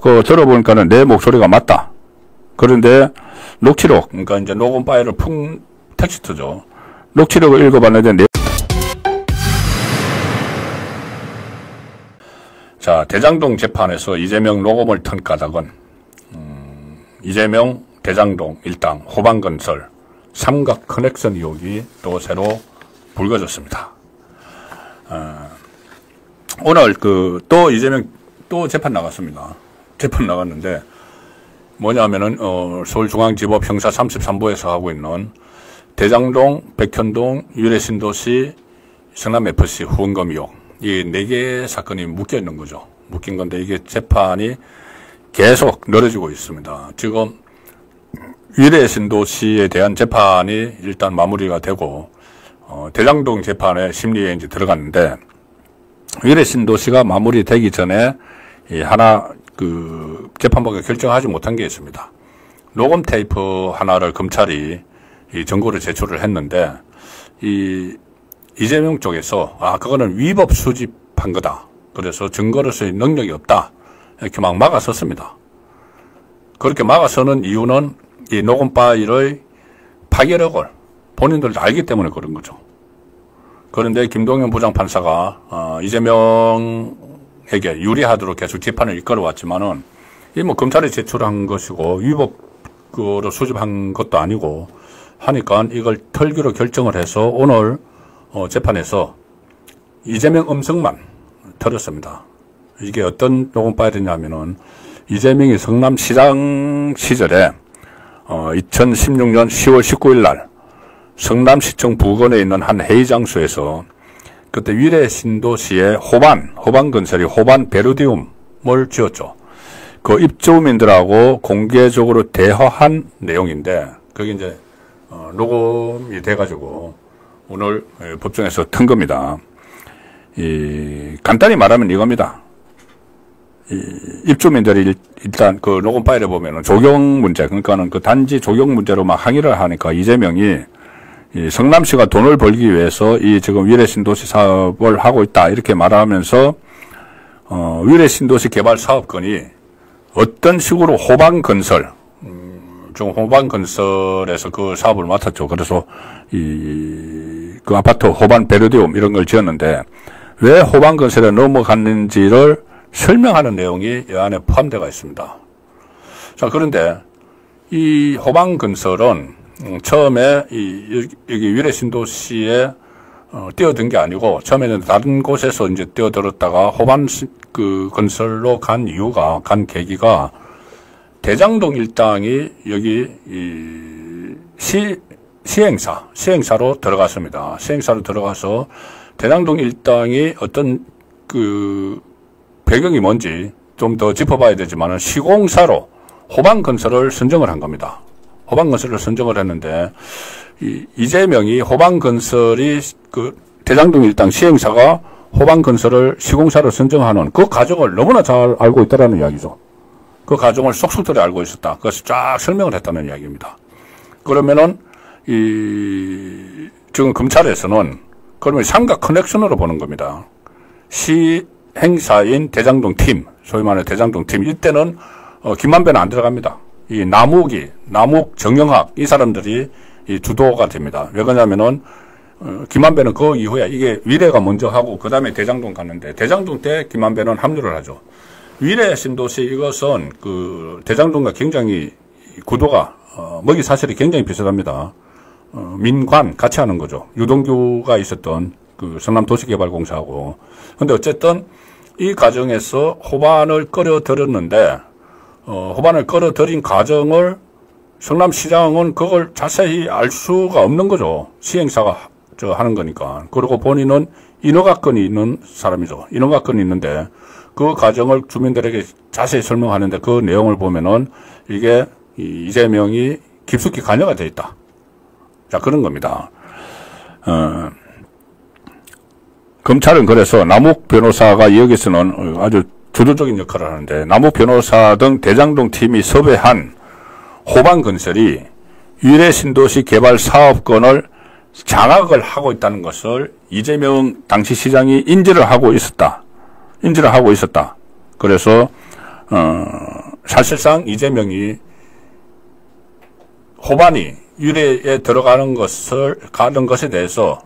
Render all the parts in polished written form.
그거 들어보니까는 내 목소리가 맞다. 그런데 녹취록, 그러니까 이제 녹음 파일을 텍스트죠. 녹취록을 읽어봤는데 자, 대장동 재판에서 이재명 녹음을 턴 까닭은 이재명, 대장동 일당, 호반건설 삼각 커넥션 의혹이 또 새로 불거졌습니다. 오늘 또 이재명 또 재판 나갔습니다. 재판 나갔는데 뭐냐면은 서울중앙지법 형사 33부에서 하고 있는 대장동, 백현동, 유래신도시, 성남FC 후원금 의혹 이 4개 사건이 묶여 있는 거죠. 묶인 건데 이게 재판이 계속 늘어지고 있습니다. 지금 유래신도시에 대한 재판이 일단 마무리가 되고 대장동 재판에 심리에 이제 들어갔는데 유래신도시가 마무리되기 전에 하나 재판부가 결정하지 못한 게 있습니다. 녹음 테이프 하나를 검찰이 정보를 제출을 했는데 이재명 쪽에서 그거는 위법 수집한 거다. 그래서 증거로서의 능력이 없다. 이렇게 막 막아섰습니다. 그렇게 막아서는 이유는 이 녹음 파일의 파괴력을 본인들도 알기 때문에 그런 거죠. 그런데 김동연 부장판사가 이재명에게 유리하도록 계속 재판을 이끌어왔지만은 검찰이 제출한 것이고 위법으로 수집한 것도 아니고 하니까 이걸 털기로 결정을 해서 오늘 재판에서 이재명 음성만 털었습니다. 이게 어떤 녹음 파일이냐면은 이재명이 성남시장 시절에 2016년 10월 19일 날 성남시청 부근에 있는 한 회의 장소에서 그때 위례신도시의 호반건설이 호반 베르디움을 지었죠. 그 입주민들하고 공개적으로 대화한 내용인데 그게 이제 녹음이 돼가지고 오늘 법정에서 튼 겁니다. 간단히 말하면 이겁니다. 입주민들이 일단 그 녹음 파일에 보면은 조경 문제, 그러니까는 그 단지 조경 문제로 막 항의를 하니까 이재명이 성남시가 돈을 벌기 위해서 지금 위례신도시 사업을 하고 있다 이렇게 말하면서 위례신도시 개발 사업권이 어떤 식으로 호반건설 좀 호반건설에서 그 사업을 맡았죠. 그래서 그 아파트 호반 베르디움 이런 걸 지었는데 왜 호반건설에 넘어갔는지를 설명하는 내용이 이 안에 포함되어 있습니다. 자, 그런데 이 호반건설은 처음에 여기 위례신도시에 뛰어든 게 아니고 처음에는 다른 곳에서 이제 뛰어들었다가 호반 건설로 간 계기가 대장동 일당이 여기 시행사로 들어갔습니다. 시행사로 들어가서 대장동 일당이 어떤 배경이 뭔지 좀 더 짚어봐야 되지만은 시공사로 호반건설을 선정을 한 겁니다. 호반건설을 선정을 했는데 이재명이 호반건설이 대장동 일당 시행사가 호반건설을 시공사로 선정하는 그 과정을 너무나 잘 알고 있다라는 이야기죠. 그 과정을 쏙쏙들이 알고 있었다. 그래서 쫙 설명을 했다는 이야기입니다. 그러면은 지금 검찰에서는 그러면 삼각 커넥션으로 보는 겁니다. 시행사인 대장동 팀, 소위 말하는 대장동 팀, 이때는 김만배는 안 들어갑니다. 남욱, 정영학 이 사람들이 주도가 됩니다. 왜 그러냐면은 김만배는 그 이후에 이게 위례가 먼저 하고 그 다음에 대장동 갔는데 대장동 때 김만배는 합류를 하죠. 위례 신도시 이것은 대장동과 굉장히 구도가 먹이 사실이 굉장히 비슷합니다. 민관 같이 하는 거죠. 유동규가 있었던 성남도시개발공사하고. 근데 어쨌든 이 과정에서 호반을 끌어들였는데 호반을 끌어들인 과정을 성남시장은 그걸 자세히 알 수가 없는 거죠. 시행사가 하는 거니까. 그리고 본인은 인허가권이 있는 사람이죠. 인허가권이 있는데 그 과정을 주민들에게 자세히 설명하는데 그 내용을 보면은 이게 이재명이 깊숙이 관여가 돼 있다. 자, 그런 겁니다. 검찰은 그래서 남욱 변호사가 여기서는 아주 주도적인 역할을 하는데 남욱 변호사 등 대장동 팀이 섭외한 호반건설이 위례신도시 개발 사업권을 장악을 하고 있다는 것을 이재명 당시 시장이 인지를 하고 있었다. 그래서 사실상 이재명이 호반이 유례에 들어가는 것에 대해서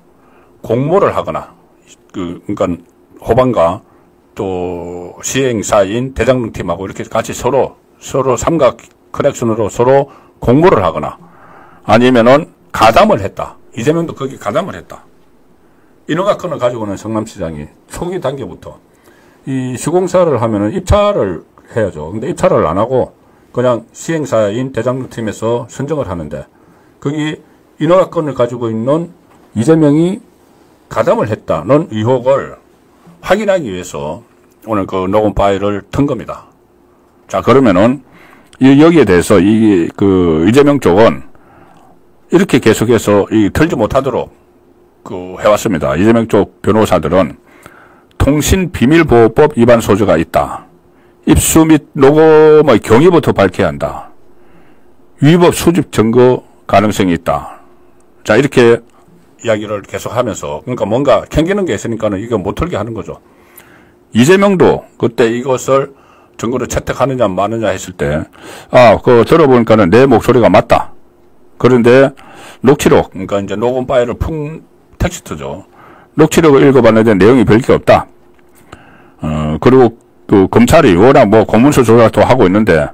공모를 하거나, 그러니까 호반과 또 시행사인 대장동 팀하고 이렇게 같이 서로 삼각 커넥션으로 서로 공모를 하거나, 아니면은 가담을 했다. 이재명도 거기 가담을 했다. 인허가권을 가지고는 성남시장이 초기 단계부터 이 시공사를 하면은 입찰을 해야죠. 근데 입찰을 안 하고 그냥 시행사인 대장동 팀에서 선정을 하는데, 거기 인허가권을 가지고 있는 이재명이 가담을 했다는 의혹을 확인하기 위해서 오늘 그 녹음 파일을 튼 겁니다. 자, 그러면은 여기에 대해서 이재명 쪽은 이렇게 계속해서 털지 못하도록 해왔습니다. 이재명 쪽 변호사들은 통신비밀보호법 위반 소지가 있다. 입수 및 녹음의 경위부터 밝혀야 한다. 위법 수집 증거 가능성이 있다. 자, 이렇게 이야기를 계속 하면서, 그러니까 뭔가 캥기는 게 있으니까는 이거 못 털게 하는 거죠. 이재명도 그때 이것을 증거를 채택하느냐 마느냐 했을 때, 들어보니까는 내 목소리가 맞다. 그런데 녹취록, 그러니까 이제 녹음 파일을 텍스트죠. 녹취록을 읽어봤는데 내용이 별 게 없다. 그리고 검찰이 워낙 공문서 조사도 하고 있는데,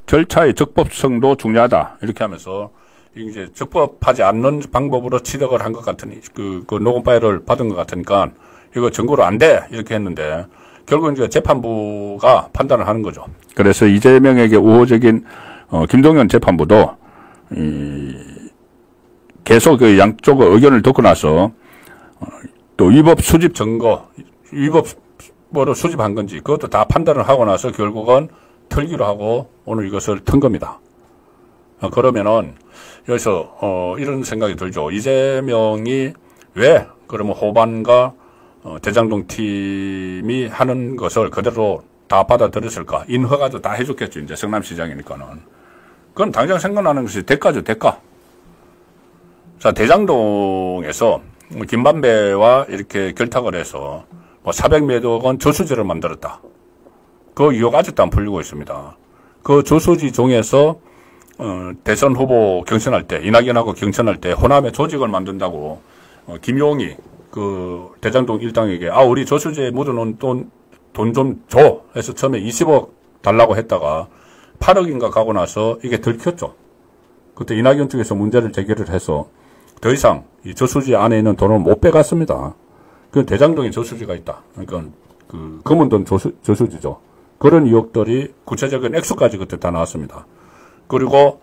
절차의 적법성도 중요하다. 이렇게 하면서, 이제 적법하지 않는 방법으로 취득을 한 것 같으니, 그 녹음 파일을 받은 것 같으니까, 이거 증거로 안 돼. 이렇게 했는데, 결국 이제 재판부가 판단을 하는 거죠. 그래서 이재명에게 우호적인, 김동연 재판부도, 계속 그 양쪽의 의견을 듣고 나서, 또 위법 수집 증거, 위법으로 수집한 건지, 그것도 다 판단을 하고 나서 결국은 털기로 하고 오늘 이것을 튼 겁니다. 그러면은, 여기서, 이런 생각이 들죠. 이재명이 왜, 그러면 호반과 대장동 팀이 하는 것을 그대로 다 받아들였을까? 인허가도 다 해줬겠죠. 이제 성남시장이니까는. 그건 당장 생각나는 것이 대가죠, 대가. 자, 대장동에서 김만배와 이렇게 결탁을 해서 400몇 원 저수지를 만들었다. 그 의혹 아직도 안 풀리고 있습니다. 그 저수지 중에서 대선 후보 경선할 때, 이낙연하고 경선할 때 호남에 조직을 만든다고 김용이 그 대장동 일당에게 우리 저수지에 묻어놓은 돈 좀 줘 해서 처음에 20억 달라고 했다가 8억인가 가고 나서 이게 들켰죠. 그때 이낙연 쪽에서 문제를 제기를 해서 더 이상 이 저수지 안에 있는 돈을 못 빼갔습니다. 그 대장동에 저수지가 있다. 그러니까 그 검은 돈 저수지죠. 그런 의혹들이 구체적인 액수까지 그때 다 나왔습니다. 그리고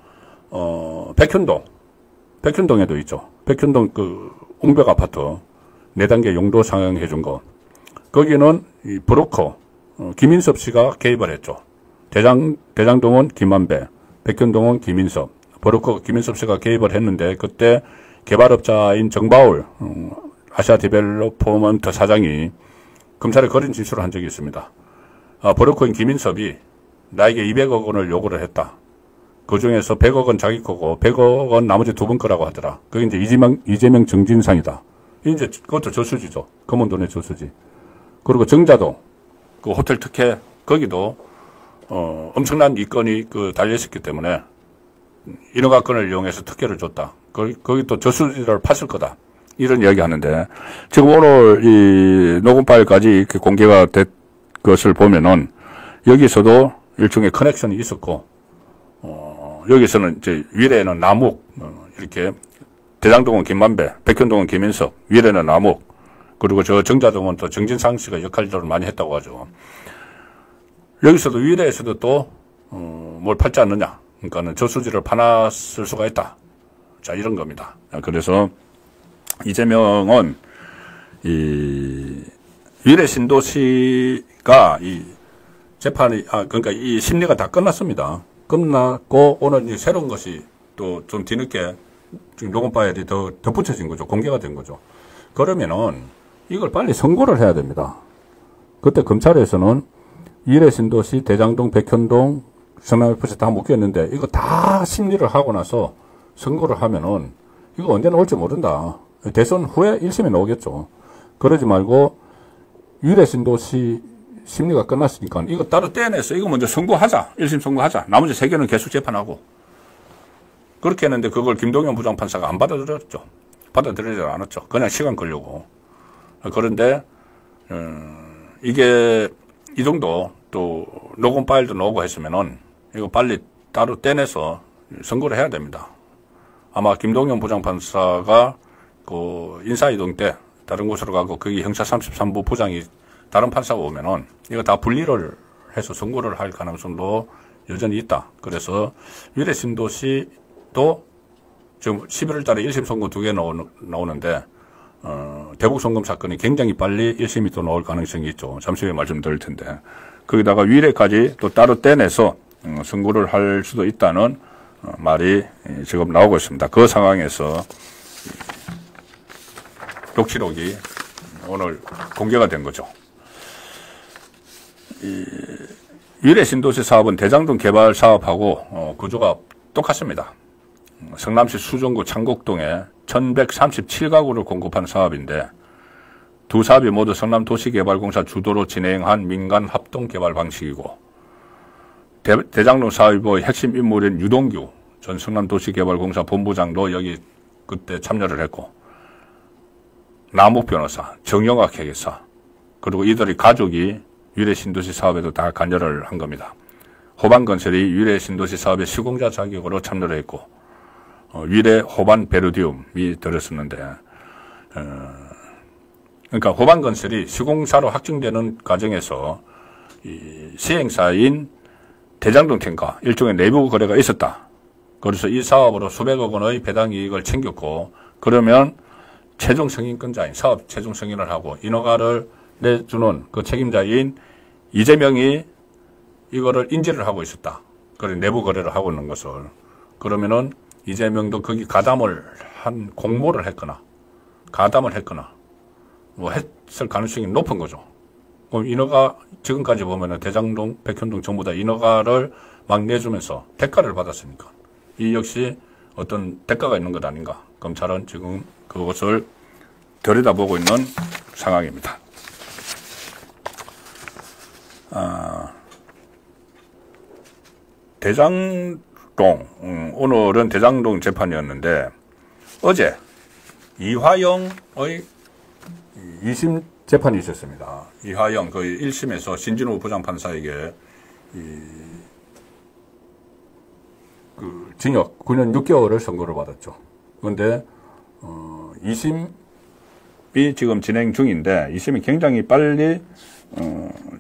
백현동에도 있죠. 백현동 그 옹벽 아파트 4단계 용도 상향해 준 거. 거기는 이 브로커 김인섭 씨가 개입을 했죠. 대장동은 김만배, 백현동은 김인섭, 브로커 김인섭 씨가 개입을 했는데, 그때 개발업자인 정바울 아시아디벨로퍼먼트 사장이 검찰에 거린 진술을 한 적이 있습니다. 브로커인 김인섭이 나에게 200억 원을 요구를 했다. 그 중에서 100억 원 자기 거고 100억 원 나머지 두 분 거라고 하더라. 그게 이제 이재명 정진상이다. 이제 그것도 저수지죠. 검은 돈의 저수지. 그리고 정자동 그 호텔 특혜 거기도 엄청난 이건이 달려있었기 때문에 인허가권을 이용해서 특혜를 줬다. 거기 또 저수지를 팠을 거다. 이런 이야기 하는데, 지금 오늘 이 녹음 파일까지 이렇게 공개가 된 것을 보면은, 여기서도 일종의 커넥션이 있었고, 여기서는 이제 위례는 남욱, 이렇게, 대장동은 김만배, 백현동은 김인석, 위례는 남욱, 그리고 저 정자동은 또 정진상 씨가 역할들을 많이 했다고 하죠. 여기서도 위례에서도 또, 뭘 팔지 않느냐. 그러니까는 저수지를 파놨을 수가 있다. 자, 이런 겁니다. 그래서 이재명은 이 위례 신도시가 이 재판이 그러니까 이 심리가 다 끝났습니다. 끝났고 오늘 이제 새로운 것이 또 좀 뒤늦게 지금 녹음 파일이 더 덧붙여진 거죠. 공개가 된 거죠. 그러면은 이걸 빨리 선고를 해야 됩니다. 그때 검찰에서는 위례 신도시, 대장동, 백현동, 성남FC 다 묶였는데 이거 다 심리를 하고 나서 선고를 하면은 이거 언제 나올지 모른다. 대선 후에 1심에 나오겠죠. 그러지 말고 위례 신도시 심리가 끝났으니까 이거 따로 떼내서 이거 먼저 선고하자. 1심 선고하자. 나머지 3개는 계속 재판하고. 그렇게 했는데 그걸 김동연 부장판사가 안 받아들였죠. 받아들이지 않았죠. 그냥 시간 끌려고. 그런데 이게 이 정도 또 녹음 파일도 나오고 했으면은 이거 빨리 따로 떼내서 선고를 해야 됩니다. 아마 김동연 부장판사가 그 인사이동 때 다른 곳으로 가고 거기 형사 33부 부장이 다른 판사가 오면은 이거 다 분리를 해서 선고를 할 가능성도 여전히 있다. 그래서 위례 신도시도 지금 11월 달에 1심 선고 2개 나오는데 대북 송금 사건이 굉장히 빨리 1심이 또 나올 가능성이 있죠. 잠시 후에 말씀드릴 텐데 거기다가 위례까지 또 따로 떼내서 선고를 할 수도 있다는 말이 지금 나오고 있습니다. 그 상황에서 녹취록이 오늘 공개가 된 거죠. 위례 신도시 사업은 대장동 개발 사업하고 구조가 똑같습니다. 성남시 수정구 창곡동에 1137가구를 공급한 사업인데 두 사업이 모두 성남도시개발공사 주도로 진행한 민간 합동개발 방식이고 대장동 사업의 핵심 인물인 유동규 전 성남도시개발공사 본부장도 여기 그때 참여를 했고 남욱 변호사, 정영학 회계사 그리고 이들의 가족이 위례 신도시 사업에도 다 관여를 한 겁니다. 호반건설이 위례 신도시 사업의 시공자 자격으로 참여를 했고 위례 호반 베르디움이 들었었는데 그러니까 호반건설이 시공사로 확정되는 과정에서 이 시행사인 대장동 탱가 일종의 내부 거래가 있었다. 그래서 이 사업으로 수백억 원의 배당 이익을 챙겼고 그러면 최종 승인권자인 사업 최종 승인을 하고 인허가를 내주는 그 책임자인 이재명이 이거를 인지를 하고 있었다. 그래 내부 거래를 하고 있는 것을 그러면은 이재명도 거기 가담을 한 공모를 했거나 가담을 했거나 뭐 했을 가능성이 높은 거죠. 인허가 지금까지 보면은 대장동, 백현동 전부 다 인허가를 막 내주면서 대가를 받았으니까 이 역시 어떤 대가가 있는 것 아닌가. 검찰은 지금 그것을 들여다보고 있는 상황입니다. 대장동, 오늘은 대장동 재판이었는데 어제 이화영의 2심 재판이 있었습니다. 이화영 그 1심에서 신진우 부장판사에게 그 징역 9년 6개월을 선고를 받았죠. 그런데 2심이 지금 진행 중인데 2심이 굉장히 빨리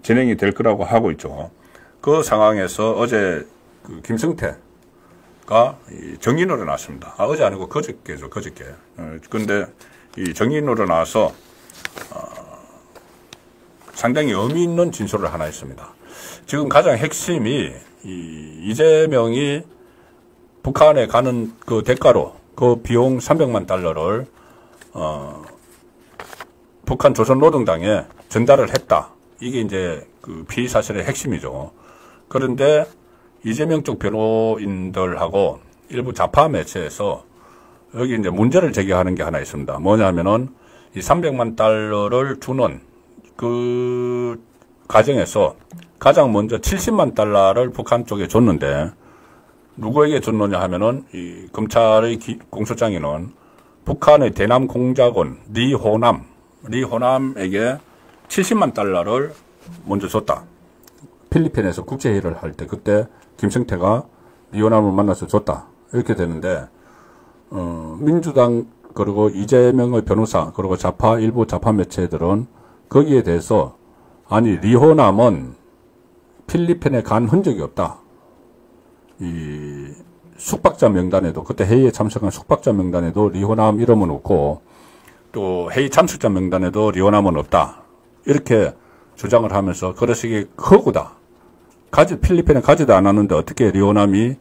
진행이 될 거라고 하고 있죠. 그 상황에서 어제 그 김성태가 정인으로 나왔습니다. 어제 아니고 그저께죠, 그저께. 근데 이 정인으로 나와서 상당히 의미 있는 진술을 하나 했습니다. 지금 가장 핵심이 이재명이 북한에 가는 그 대가로 그 비용 300만 달러를 북한 조선노동당에 전달을 했다. 이게 이제 그 피의 사실의 핵심이죠. 그런데 이재명 쪽 변호인들하고 일부 좌파 매체에서 여기 이제 문제를 제기하는 게 하나 있습니다. 뭐냐면은 이 300만 달러를 주는 그 과정에서 가장 먼저 70만 달러를 북한 쪽에 줬는데 누구에게 줬느냐 하면은 이 검찰의 공소장에는 북한의 대남 공작원 리호남에게 70만 달러를 먼저 줬다. 필리핀에서 국제회의를 할 때 그때 김성태가 리호남을 만나서 줬다. 이렇게 되는데 민주당 그리고 이재명의 변호사 그리고 일부 좌파 매체들은 거기에 대해서 아니 리호남은 필리핀에 간 흔적이 없다. 이 숙박자 명단에도 그때 회의에 참석한 숙박자 명단에도 리호남 이름은 없고 또 회의 참석자 명단에도 리호남은 없다. 이렇게 주장을 하면서 그러시기 허구다. 필리핀에 가지도 않았는데 어떻게 리호남이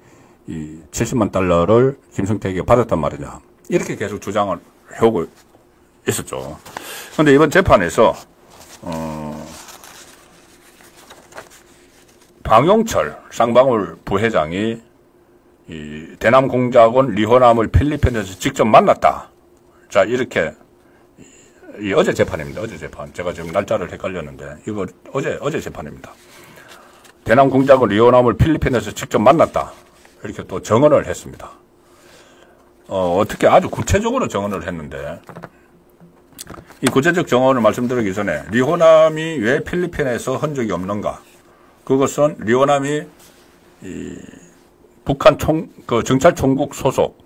이 70만 달러를 김성태에게 받았단 말이냐. 이렇게 계속 주장을 해오고 있었죠. 그런데 이번 재판에서 방용철 쌍방울 부회장이 이 대남 공작원 리호남을 필리핀에서 직접 만났다. 자, 이렇게 이 어제 재판입니다. 어제 재판. 제가 지금 날짜를 헷갈렸는데, 이거 어제 재판입니다. 대남 공작원 리오남을 필리핀에서 직접 만났다. 이렇게 또 정언을 했습니다. 어떻게 아주 구체적으로 정언을 했는데, 이 구체적 정언을 말씀드리기 전에, 리호남이 왜 필리핀에서 흔적이 없는가? 그것은 리호남이 북한 정찰총국 소속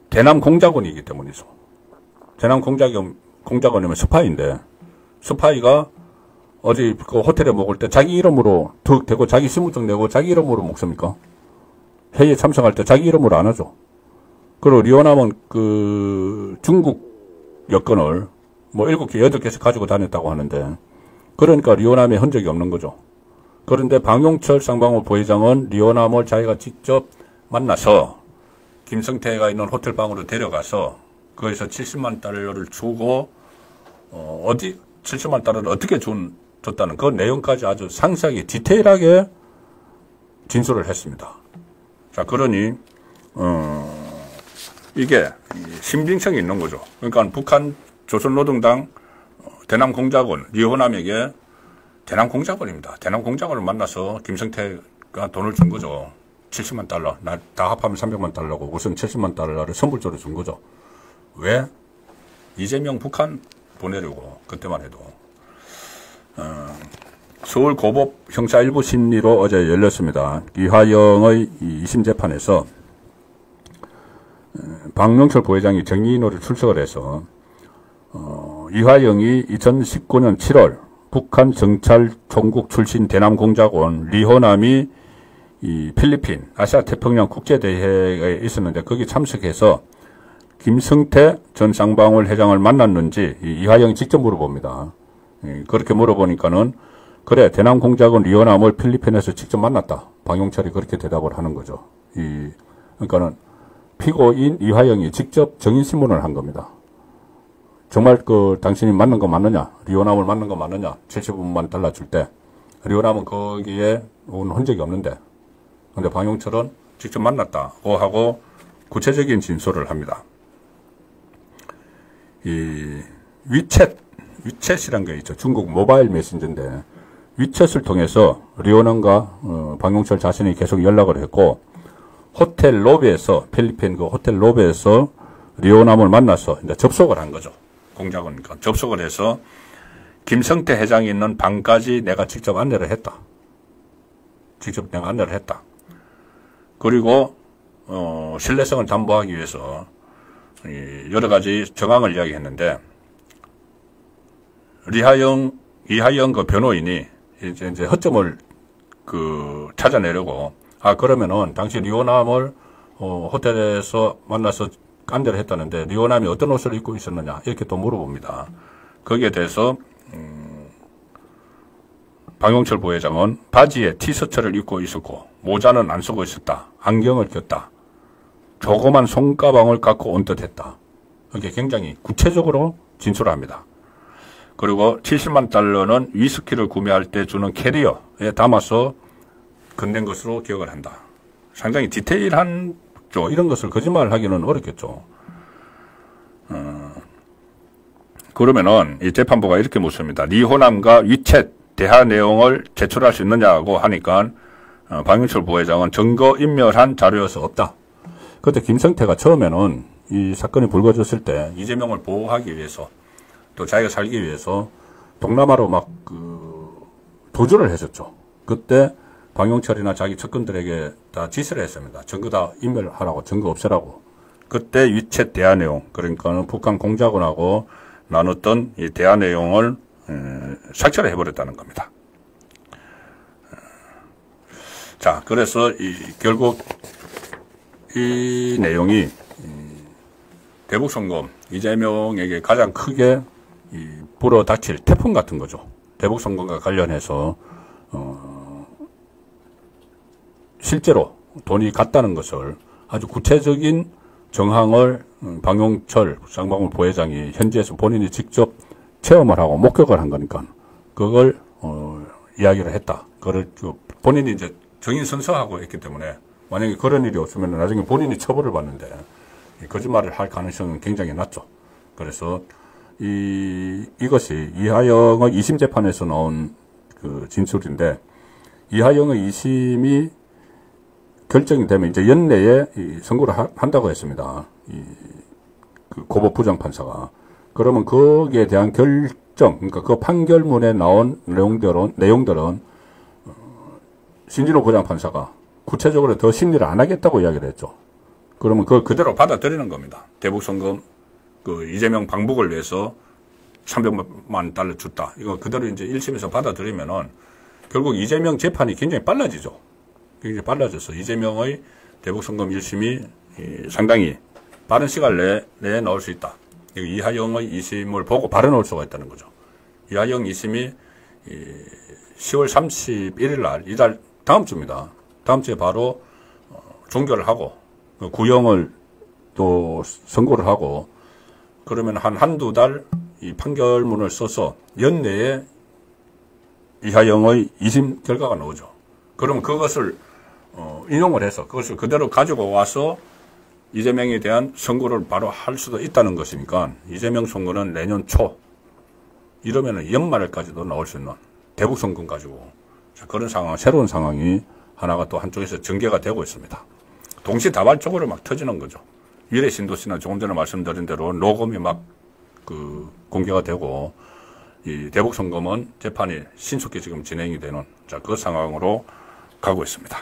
대남 공작원이기 때문이죠. 대남 공작원이면 스파이인데, 스파이가 어디 그 호텔에 묵을 때 자기 이름으로 득 대고 자기 신분증 내고 자기 이름으로 묵습니까? 회의에 참석할 때 자기 이름으로 안 하죠. 그리고 리오남은 그 중국 여권을 뭐 7개, 8개씩 가지고 다녔다고 하는데, 그러니까 리오남의 흔적이 없는 거죠. 그런데 방용철 쌍방울 부회장은 리오남을 자기가 직접 만나서 김성태가 있는 호텔방으로 데려가서 거기서 70만 달러를 주고 70만 달러를 어떻게 줬다는 그 내용까지 아주 상세하게 디테일하게 진술을 했습니다. 자, 그러니 이게 신빙성이 있는 거죠. 그러니까 북한 조선노동당 대남 공작원 리호남에게 대남 공작원입니다. 대남 공작원을 만나서 김성태가 돈을 준 거죠. 70만 달러. 다 합하면 300만 달러고 우선 70만 달러를 선불적으로 준 거죠. 왜? 이재명 북한 보내려고. 그때만 해도. 서울 고법 형사 1부 심리로 어제 열렸습니다. 이화영의 2심 재판에서 박명철 부회장이 정리인으로 출석을 해서 이화영이 2019년 7월 북한 정찰총국 출신 대남 공작원 리호남이 이 필리핀 아시아 태평양 국제대회에 있었는데 거기 참석해서 김성태 전 쌍방울 회장을 만났는지 이화영이 직접 물어봅니다. 그렇게 물어보니까는 그래 대남 공작원 리호남을 필리핀에서 직접 만났다. 방용철이 그렇게 대답을 하는 거죠. 그러니까는 피고인 이화영이 직접 정인신문을 한 겁니다. 정말 당신이 맞는 거 맞느냐? 리오남을 맞는 거 맞느냐? 70만 달러 줄 때. 리오남은 거기에 온 흔적이 없는데. 근데 방용철은 직접 만났다고 하고 구체적인 진술을 합니다. 이 위챗이란 게 있죠. 중국 모바일 메신저인데 위챗을 통해서 리오남과 방용철 자신이 계속 연락을 했고 호텔 로비에서 필리핀 그 호텔 로비에서 리오남을 만나서 이제 접속을 한 거죠. 공작원이니까 접속을 해서 김성태 회장이 있는 방까지 내가 직접 안내를 했다. 직접 내가 안내를 했다. 그리고 신뢰성을 담보하기 위해서 여러 가지 정황을 이야기했는데 이하영 그 변호인이 이제 허점을 찾아내려고 그러면은 당시 리오남을 호텔에서 만나서 안내를 했다는데 리오남이 어떤 옷을 입고 있었느냐 이렇게 또 물어봅니다. 거기에 대해서 방용철 부회장은 바지에 티셔츠를 입고 있었고 모자는 안 쓰고 있었다. 안경을 꼈다. 조그만 손가방을 갖고 온 듯했다. 이렇게 굉장히 구체적으로 진술합니다. 그리고 70만 달러는 위스키를 구매할 때 주는 캐리어에 담아서 건넨 것으로 기억을 한다. 상당히 디테일한 이런 것을 거짓말하기는 어렵겠죠. 그러면은 이 재판부가 이렇게 묻습니다. 리호남과 위챗 대화 내용을 제출할 수 있느냐고 하니까 방용철 부회장은 증거 인멸한 자료여서 없다. 그때 김성태가 처음에는 이 사건이 불거졌을 때 이재명을 보호하기 위해서 또 자기가 살기 위해서 동남아로 막 도주를 했었죠. 그때 방용철이나 자기 측근들에게 다 지시를 했습니다. 증거 다 인멸하라고, 증거 없애라고. 그때 위챗 대화 내용, 그러니까는 북한 공작원하고 나눴던 이 대화 내용을 삭제를 해버렸다는 겁니다. 자, 그래서 결국 이 내용이 대북송금, 이재명에게 가장 크게 불어닥칠 태풍 같은 거죠. 대북송금과 관련해서 실제로 돈이 갔다는 것을 아주 구체적인 정황을 방용철 쌍방울 부회장이 현지에서 본인이 직접 체험을 하고 목격을 한 거니까 그걸 이야기를 했다. 그걸 본인이 이제 정인선서하고 했기 때문에 만약에 그런 일이 없으면 나중에 본인이 처벌을 받는데 거짓말을 할 가능성은 굉장히 낮죠. 그래서 이것이 이하영의 2심 재판에서 나온 그 진술인데, 이하영의 2심이 결정이 되면 이제 연내에 선고를 한다고 했습니다. 그 고법 부장판사가. 그러면 거기에 대한 결정, 그러니까 그 판결문에 나온 내용들은 신진호 부장판사가 구체적으로 더 심리를 안 하겠다고 이야기를 했죠. 그러면 그걸 그대로 받아들이는 겁니다. 대북송금, 그 이재명 방북을 위해서 300만 달러 줬다. 이거 그대로 이제 1심에서 받아들이면은 결국 이재명 재판이 굉장히 빨라지죠. 굉장히 빨라져서 이재명의 대북송금 1심이 상당히 빠른 시간 내에 나올 수 있다. 이하영의 2심을 보고 바로 나올 수가 있다는 거죠. 이하영 2심이 10월 31일 날, 이달 다음 주입니다. 다음 주에 바로 종결을 하고 구형을 또 선고를 하고, 그러면 한두 달 이 판결문을 써서 연내에 이하영의 2심 결과가 나오죠. 그러면 그것을 인용을 해서 그것을 그대로 가지고 와서 이재명에 대한 선고를 바로 할 수도 있다는 것이니까, 이재명 선고는 내년 초, 이러면 연말까지도 나올 수 있는 대북 선거 가지고 그런 상황, 새로운 상황이 하나가 또 한쪽에서 전개가 되고 있습니다. 동시다발적으로 막 터지는 거죠. 미래 신도시나 조금 전에 말씀드린 대로 녹음이 막 공개가 되고, 이 대북 선거문 재판이 신속히 지금 진행이 되는 그 상황으로 가고 있습니다.